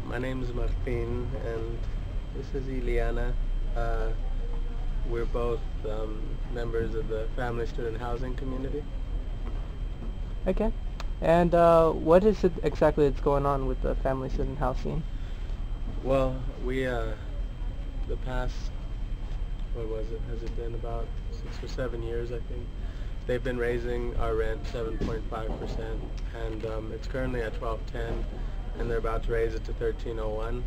My name is Martin, and this is Ileana. Uh, we're both members of the Family Student Housing community. Okay. And what is it exactly that's going on with the family student housing? Well, the past, what was it? Has it been about 6 or 7 years, I think? They've been raising our rent 7.5%, and it's currently at 1210, and they're about to raise it to 1301.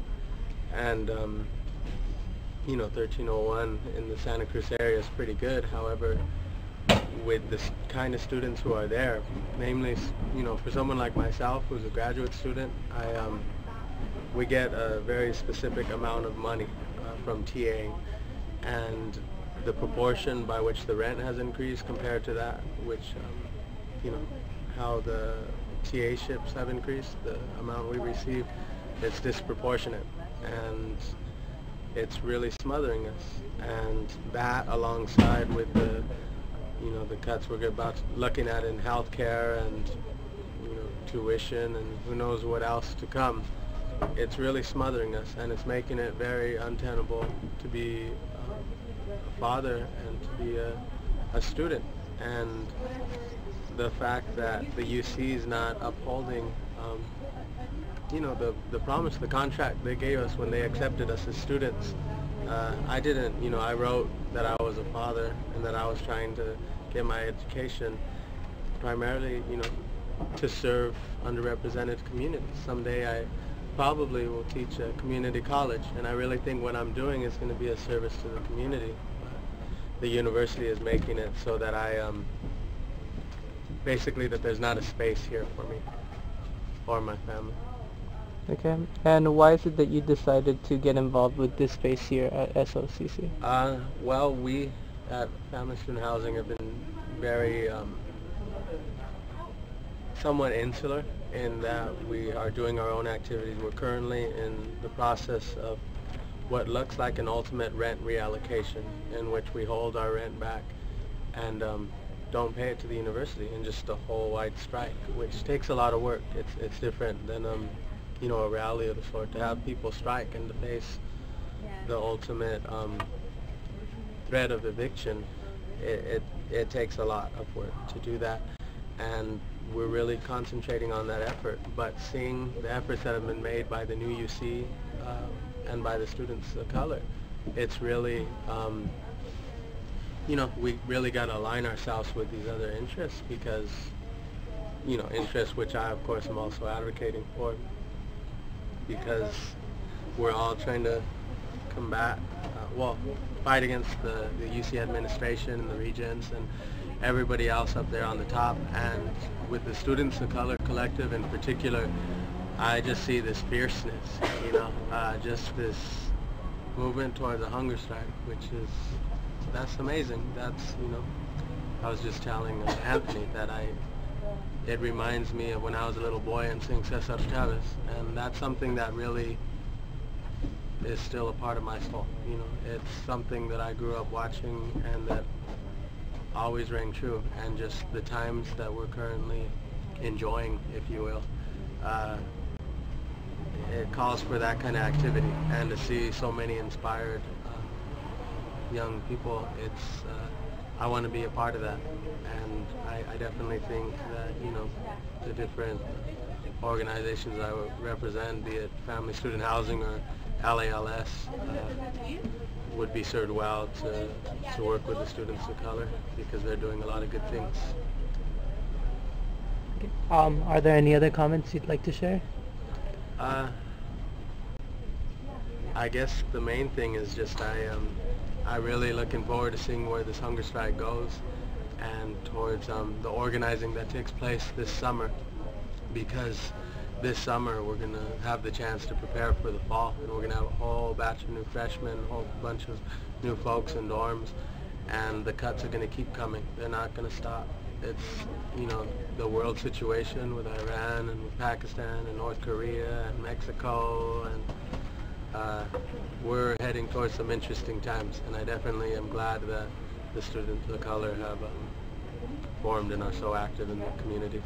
And 1301 in the Santa Cruz area is pretty good. However, with the kind of students who are there, namely, for someone like myself who's a graduate student, we get a very specific amount of money from TAing, and the proportion by which the rent has increased compared to that, which, how the TA ships have increased, the amount we receive, it's disproportionate, and it's really smothering us. And that, alongside with the cuts we're looking at in healthcare and tuition and who knows what else to come, it's really smothering us, and it's making it very untenable to be a father and to be a student. And the fact that the UC is not upholding the promise, the contract they gave us when they accepted us as students. I wrote that I was a father and that I was trying to get my education primarily, to serve underrepresented communities. Someday I probably will teach a community college, and I really think what I'm doing is going to be a service to the community. The university is making it so that basically that there's not a space here for me or my family. Okay. And why is it that you decided to get involved with this space here at SOCC? Well, we at Family Student Housing have been very somewhat insular in that we are doing our own activities. We're currently in the process of what looks like an ultimate rent reallocation, in which we hold our rent back and don't pay it to the university, and just a whole wide strike, which takes a lot of work. It's different than a rally of the sort. To have people strike and to face the ultimate threat of eviction, it takes a lot of work to do that, and we're really concentrating on that effort. But seeing the efforts that have been made by the new UC and by the students of color, it's really, we really got to align ourselves with these other interests, because, interests which I, of course, am also advocating for, because we're all trying to combat, fight against the UC administration and the regents and everybody else up there on the top. And with the Students of Color Collective in particular, I just see this fierceness, just this movement towards a hunger strike, that's amazing. That's, I was just telling Anthony that it reminds me of when I was a little boy and seeing Cesar Chavez, and that's something that really is still a part of my soul. It's something that I grew up watching and that always rang true, and just the times that we're currently enjoying, if you will, it calls for that kind of activity. And to see so many inspired young people, I want to be a part of that. And I definitely think that the different organizations I represent, be it Family Student Housing or LALS, would be served well to work with the students of color, because they're doing a lot of good things. Okay. Are there any other comments you'd like to share? I guess the main thing is just I really looking forward to seeing where this hunger strike goes, and towards the organizing that takes place this summer, because this summer we're going to have the chance to prepare for the fall, and we're going to have a whole batch of new freshmen, a whole bunch of new folks in dorms, and the cuts are going to keep coming. They're not going to stop. It's, the world situation with Iran and with Pakistan and North Korea and Mexico, and we're heading towards some interesting times, and I definitely am glad that the students of color have formed and are so active in the community.